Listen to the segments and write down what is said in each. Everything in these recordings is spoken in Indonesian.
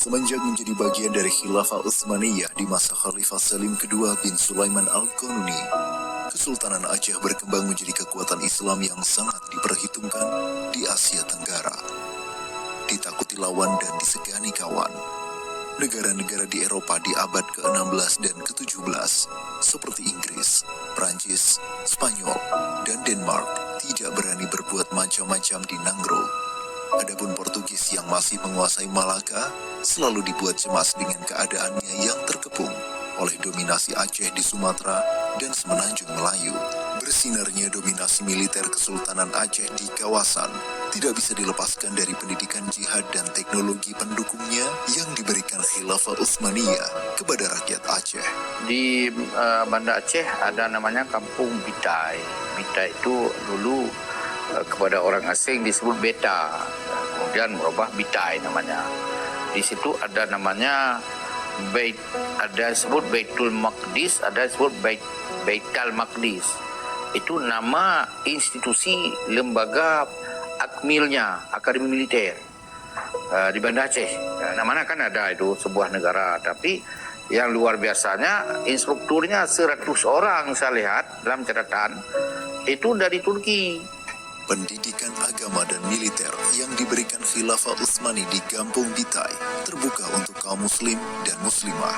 Semenjak menjadi bagian dari Khilafah Utsmaniyah di masa Khalifah Salim II bin Sulaiman Al-Qanuni, Kesultanan Aceh berkembang menjadi kekuatan Islam yang sangat diperhitungkan di Asia Tenggara. Ditakuti lawan dan disegani kawan, negara-negara di Eropa di abad ke-16 dan ke-17 seperti Inggris, Prancis, Spanyol, dan Denmark tidak berani berbuat macam-macam di Nanggro. Adapun Portugis yang masih menguasai Malaka selalu dibuat cemas dengan keadaannya yang terkepung oleh dominasi Aceh di Sumatera dan Semenanjung Melayu. Bersinarnya dominasi militer Kesultanan Aceh di kawasan tidak bisa dilepaskan dari pendidikan jihad dan teknologi pendukungnya yang diberikan Khilafah Utsmaniyah kepada rakyat Aceh. Di Banda Aceh ada namanya Kampung Bitai. Bitai itu dulu kepada orang asing disebut Beta, kemudian merubah Bitai namanya. Di situ ada namanya ada disebut Baitul Maqdis, ada disebut Baital Maqdis. Itu nama institusi lembaga akmilnya, Akademi Militer di Banda Aceh. Namanya kan ada itu sebuah negara, tapi yang luar biasanya instrukturnya 100 orang saya lihat dalam catatan itu dari Turki. Pendidikan agama dan militer yang diberikan Khilafah Utsmani di Kampung Bitai terbuka untuk kaum muslim dan muslimah.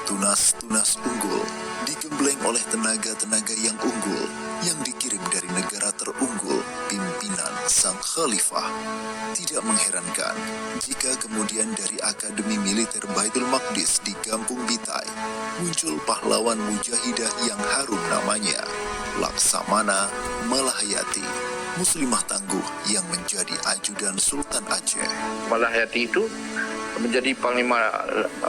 Tunas-tunas unggul digembleng oleh tenaga-tenaga yang unggul yang dikirim dari negara terunggul pimpinan sang khalifah. Tidak mengherankan jika kemudian dari Akademi Militer Baitul Maqdis di Kampung Bitai muncul pahlawan mujahidah yang harum namanya, Laksamana Malahayati, muslimah tangguh yang menjadi ajudan Sultan Aceh. Malahayati itu menjadi panglima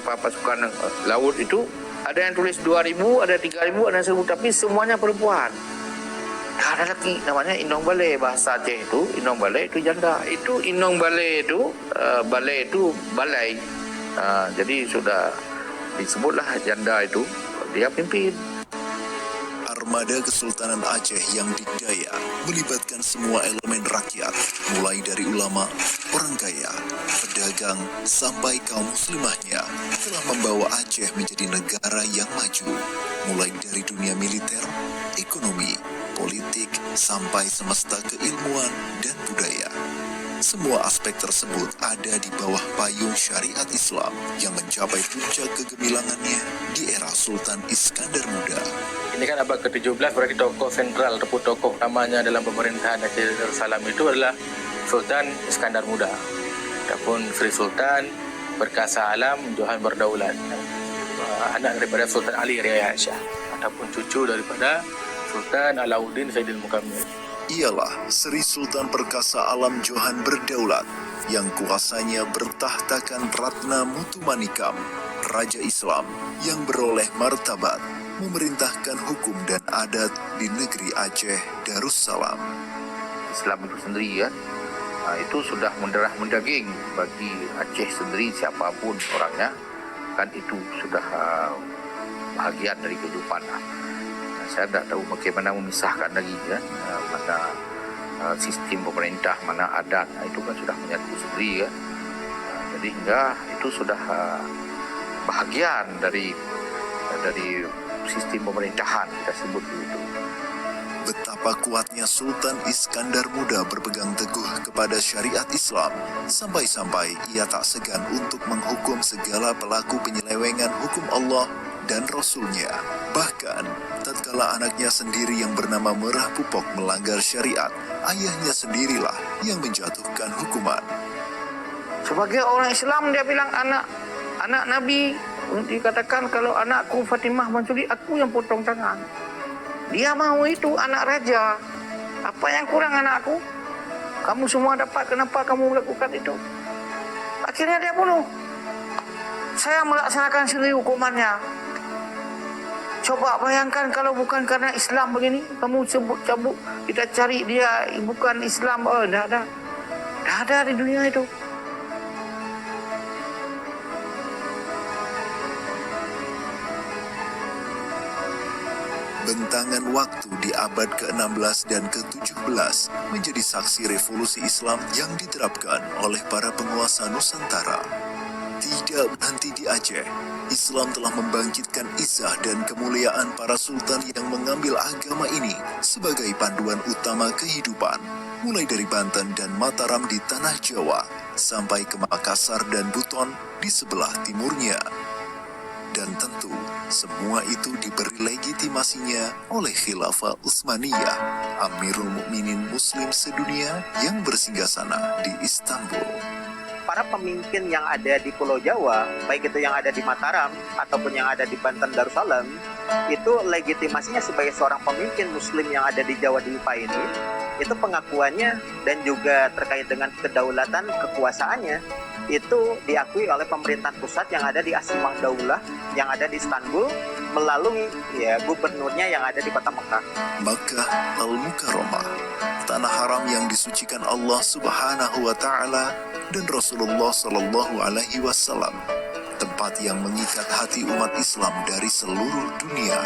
pasukan laut itu, ada yang tulis 2.000, ada 3.000, ada 1.000, tapi semuanya perempuan. Ada lagi namanya Inong Balai, bahasa Aceh itu Inong Balai itu janda. Itu Inong Balai itu balai itu balai. Jadi sudah disebutlah janda itu dia pimpin. Armada Kesultanan Aceh yang dikdaya melibatkan semua elemen rakyat, mulai dari ulama, orang kaya, pedagang, sampai kaum muslimahnya, telah membawa Aceh menjadi negara yang maju, mulai dari dunia militer, ekonomi, politik, sampai semesta keilmuan dan budaya. Semua aspek tersebut ada di bawah payung syariat Islam yang mencapai puncak kegemilangannya di era Sultan Iskandar Muda. Ini kan abad ke-17, berarti tokoh sentral ataupun tokoh utamanya dalam pemerintahan Aceh Darussalam itu adalah Sultan Iskandar Muda ataupun Sri Sultan Perkasa Alam Johan Berdaulat, anak daripada Sultan Ali Riayah Aisyah ataupun cucu daripada Sultan Alauddin Saidil Mukammil. Ialah Sri Sultan Perkasa Alam Johan Berdaulat yang kuasanya bertahtakan Ratna Mutumanikam, Raja Islam yang beroleh martabat memerintahkan hukum dan adat di negeri Aceh Darussalam. Islam itu sendiri kan, itu sudah mendarah mendaging bagi Aceh sendiri, siapapun orangnya kan itu sudah bahagian dari kehidupan. Saya tidak tahu bagaimana memisahkan lagi kan, mana sistem pemerintah, mana adat, itu kan sudah menyatu sendiri kan. Jadi hingga itu sudah bahagian dari sistem pemerintahan, kita sebut begitu. Betapa kuatnya Sultan Iskandar Muda berpegang teguh kepada syariat Islam, sampai-sampai ia tak segan untuk menghukum segala pelaku penyelewengan hukum Allah dan Rasul-Nya. Bahkan, tatkala anaknya sendiri yang bernama Merah Pupok melanggar syariat, ayahnya sendirilah yang menjatuhkan hukuman. Sebagai orang Islam dia bilang anak Nabi, dikatakan kalau anakku Fatimah mencuri, aku yang potong tangan. Dia mau itu anak raja. Apa yang kurang anakku? Kamu semua dapat, kenapa kamu melakukan itu? Akhirnya dia bunuh. Saya melaksanakan sendiri hukumannya. Coba bayangkan kalau bukan karena Islam begini, kamu cabut, kita cari dia bukan Islam, dah ada di dunia itu. Bentangan waktu di abad ke-16 dan ke-17 menjadi saksi revolusi Islam yang diterapkan oleh para penguasa Nusantara. Tidak tidak berhenti di Aceh. Islam telah membangkitkan izah dan kemuliaan para sultan yang mengambil agama ini sebagai panduan utama kehidupan, mulai dari Banten dan Mataram di tanah Jawa, sampai ke Makassar dan Buton di sebelah timurnya. Dan tentu, semua itu diberi legitimasinya oleh Khilafah Utsmaniyah, Amirul Mukminin Muslim sedunia yang bersinggasana di Istanbul. Para pemimpin yang ada di Pulau Jawa, baik itu yang ada di Mataram ataupun yang ada di Banten Darussalam, itu legitimasinya sebagai seorang pemimpin Muslim yang ada di Jawa Dipa ini, itu pengakuannya dan juga terkait dengan kedaulatan kekuasaannya itu diakui oleh pemerintahan pusat yang ada di Asimah Daulah yang ada di Istanbul melalui gubernurnya yang ada di kota Mekah. Makkah Al-Mukarramah, tanah haram yang disucikan Allah Subhanahu wa taala dan Rasulullah sallallahu alaihi wasallam, tempat yang mengikat hati umat Islam dari seluruh dunia.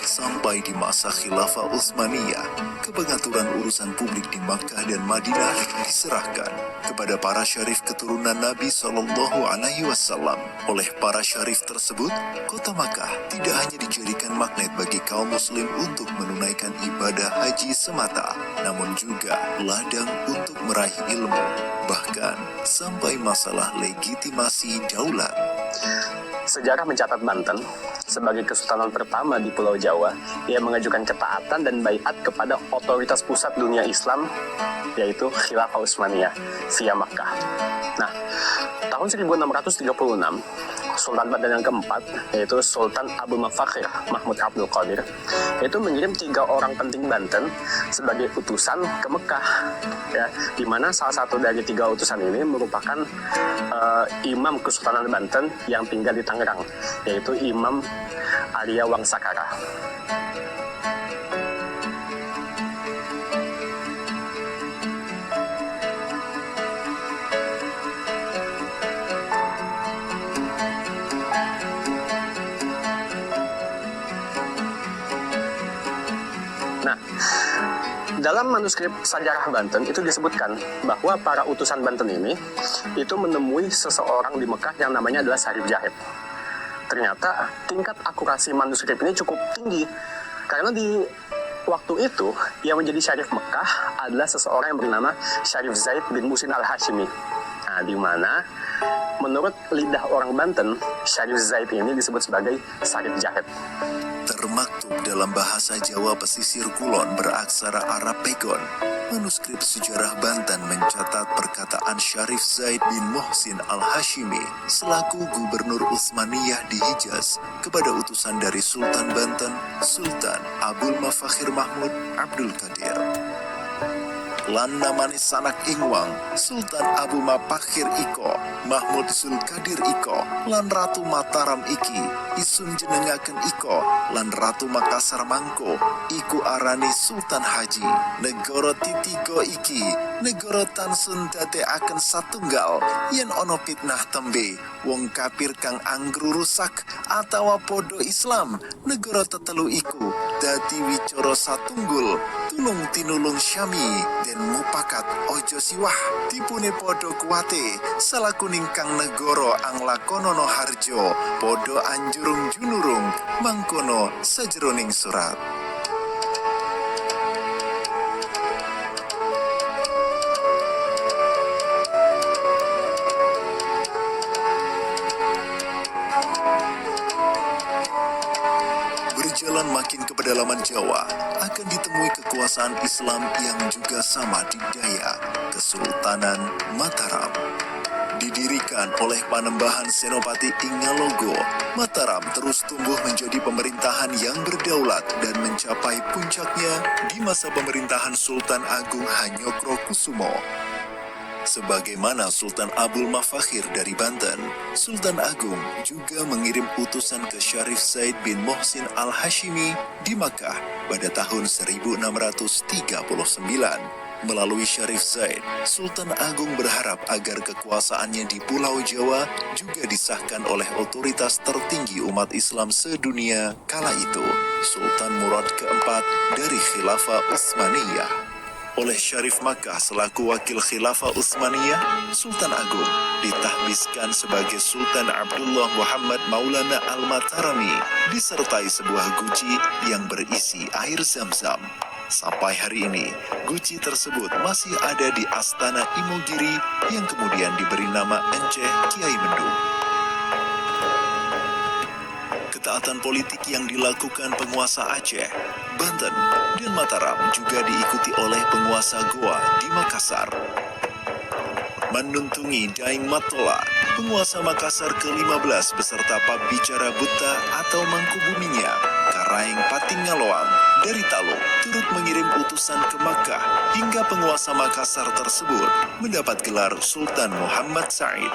Sampai di masa Khilafah Utsmaniyah, kepengaturan urusan publik di Makkah dan Madinah diserahkan kepada para syarif keturunan Nabi Shallallahu Alaihi Wasallam. Oleh para syarif tersebut, kota Makkah tidak hanya dijadikan magnet bagi kaum Muslim untuk menunaikan ibadah haji semata, namun juga ladang untuk meraih ilmu, bahkan sampai masalah legitimasi daulat. Sejarah mencatat Banten sebagai kesultanan pertama di Pulau Jawa yang mengajukan ketaatan dan baiat kepada otoritas pusat dunia Islam, yaitu Khilafah Utsmaniyah via Makkah. Nah, tahun 1636, Sultan Banten yang keempat, yaitu Sultan Abu Mafakhir Mahmud Abdul Qadir, itu mengirim 3 orang penting Banten sebagai utusan ke Mekah, ya, di mana salah satu dari 3 utusan ini merupakan Imam Kesultanan Banten yang tinggal di Tangerang, yaitu Imam Arya Wangsakara. Nah, dalam manuskrip sejarah Banten itu disebutkan bahwa para utusan Banten ini itu menemui seseorang di Mekah yang namanya adalah Syarif Zahid. Ternyata tingkat akurasi manuskrip ini cukup tinggi karena di waktu itu yang menjadi Syarif Mekah adalah seseorang yang bernama Syarif Zaid bin Muhsin Al-Hashimi. Nah, di mana menurut lidah orang Banten, Syarif Zaid ini disebut sebagai Syarif Zahid. Termaktub dalam bahasa Jawa pesisir kulon beraksara Arab Pegon, manuskrip sejarah Banten mencatat perkataan Syarif Zaid bin Muhsin Al-Hashimi selaku gubernur Utsmaniyah di Hijaz kepada utusan dari Sultan Banten, Sultan Abul Mafakhir Mahmud Abdul Qadir. Lan namani sanak ingwang Sultan Abu Mafakhir Iko Mahmud Zulkadir Iko lan Ratu Mataram iki isun jenengaken Iko lan Ratu Makassar Mangko iku arani Sultan Haji. Negara titigo iki negara tansun dadekaken satunggal yen ono fitnah tembe wong kafir kang anggru rusak atawa podo Islam. Negara tetelu iku dadi wicara satunggul tulung tinulung syami dan mupakat ojo siwah dipune podo kuwate salakuning kang negara anglakonono harjo podo anjurung junurung mangkono sajeroning surat. Berjalan makin ke pedalaman Jawa, akan ditemui kekuasaan Islam yang juga sama di daya, Kesultanan Mataram. Didirikan oleh Panembahan Senopati Ingalogo, Mataram terus tumbuh menjadi pemerintahan yang berdaulat dan mencapai puncaknya di masa pemerintahan Sultan Agung Hanyokrokusumo. Sebagaimana Sultan Abul Mafakhir dari Banten, Sultan Agung juga mengirim utusan ke Syarif Zaid bin Muhsin Al-Hashimi di Makkah pada tahun 1639. Melalui Syarif Zaid, Sultan Agung berharap agar kekuasaannya di Pulau Jawa juga disahkan oleh otoritas tertinggi umat Islam sedunia kala itu, Sultan Murad keempat dari Khilafah Utsmaniyah. oleh Syarif Makkah selaku wakil Khilafah Utsmaniyah, Sultan Agung ditahbiskan sebagai Sultan Abdullah Muhammad Maulana Al-Matarami disertai sebuah guci yang berisi air zam-zam. Sampai hari ini, guci tersebut masih ada di Astana Imogiri yang kemudian diberi nama Enceh Kiai Mendung. Ketaatan politik yang dilakukan penguasa Aceh, Banten, dan Mataram juga diikuti oleh penguasa Goa di Makassar. Menuntungi Daeng Matola, penguasa Makassar ke-15 beserta pembicara Buta atau Mangkubuminya, Karaeng Patingaloang, dari Talo, turut mengirim utusan ke Makkah hingga penguasa Makassar tersebut mendapat gelar Sultan Muhammad Said.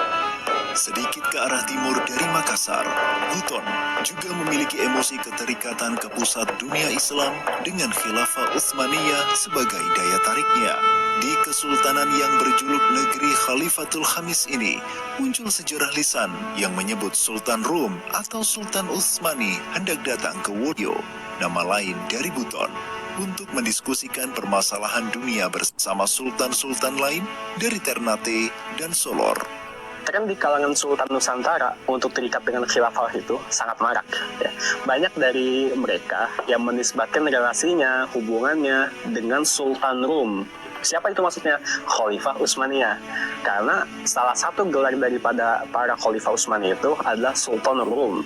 Sedikit ke arah timur dari Makassar, Buton juga memiliki emosi keterikatan ke pusat dunia Islam dengan Khilafah Utsmaniyah sebagai daya tariknya. Di kesultanan yang berjuluk Negeri Khalifatul Khamis ini, muncul sejarah lisan yang menyebut Sultan Rum atau Sultan Utsmani hendak datang ke Wodyo, nama lain dari Buton, untuk mendiskusikan permasalahan dunia bersama sultan-sultan lain dari Ternate dan Solor. Tren di kalangan Sultan Nusantara untuk terikat dengan khilafah itu sangat marak. Ya. Banyak dari mereka yang menisbatkan relasinya, hubungannya dengan Sultan Rum. Siapa itu maksudnya? Khalifah Utsmaniyah. Karena salah satu gelar daripada para Khalifah Utsmani itu adalah Sultan Rum.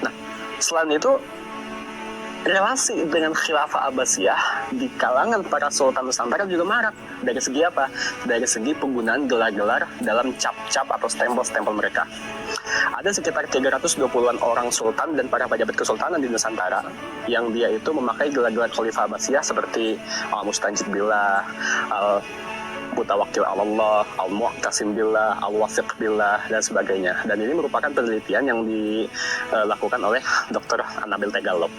Nah, selain itu, relasi dengan Khilafah Abbasiyah di kalangan para Sultan Nusantara juga marak. Dari segi apa? Dari segi penggunaan gelar-gelar dalam cap-cap atau stempel-stempel mereka. Ada sekitar 320-an orang sultan dan para pejabat kesultanan di Nusantara yang dia itu memakai gelar-gelar Khalifah Abbasiyah seperti Al-Mustajid Billah, Mutawakkil Allah, Al-Mu'tasim Billah, Al-Wathiq Billah, dan sebagainya. Dan ini merupakan penelitian yang dilakukan oleh Dr. Anabil Tegalop.